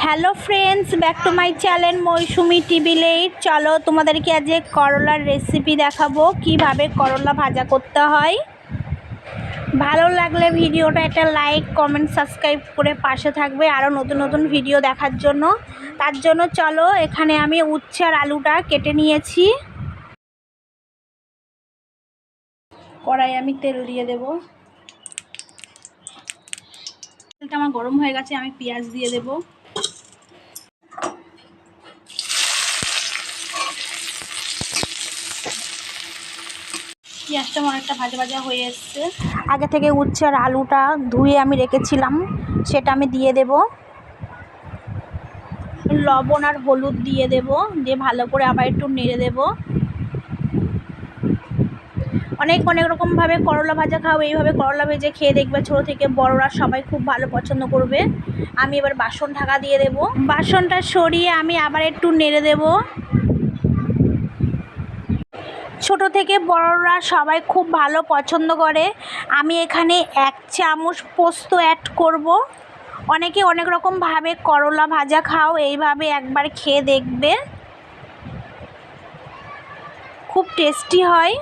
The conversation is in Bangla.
Hello friends, back to my channel Moushumi TV let. চলো তোমাদেরকে আজ করলার রেসিপি দেখাবো, কিভাবে করলা ভাজা করতে হয়। ভালো লাগলে ভিডিওটা একটা লাইক কমেন্ট সাবস্ক্রাইব করে পাশে থাকবে আরও নতুন নতুন ভিডিও দেখার জন্য। তার জন্য চলো, এখানে আমি উচ্ছে আর আলুটা কেটে নিয়েছি। কড়াই আমি তেল দিয়ে দেবো। তেলটা আমার গরম হয়ে গেছে, আমি পেঁয়াজ দিয়ে দেবো। পেঁয়াজটা আমার একটা ভাজা ভাজা হয়ে এসছে। আগে থেকে উচ্ছে আর আলুটা ধুয়ে আমি রেখেছিলাম, সেটা আমি দিয়ে দেব। লবণ আর হলুদ দিয়ে দেব, দিয়ে ভালো করে আবার একটু নেড়ে দেব। অনেক রকমভাবে করলা ভাজা খাও, এইভাবে করলা ভেজে খেয়ে দেখবে, ছোটো থেকে বড়রা সবাই খুব ভালো পছন্দ করবে। আমি এবার বাসন ঢাকা দিয়ে দেব। বাসনটা সরিয়ে আমি আবার একটু নেড়ে দেব। ছোট থেকে বড়রা সবাই খুব ভালো পছন্দ করে। আমি এখানে 1 চামচ পোস্ত অ্যাড করব। অনেকে অনেক রকমভাবে করলা ভাজা খাও, এইভাবে একবার খেয়ে দেখবে, খুব টেস্টি হয়।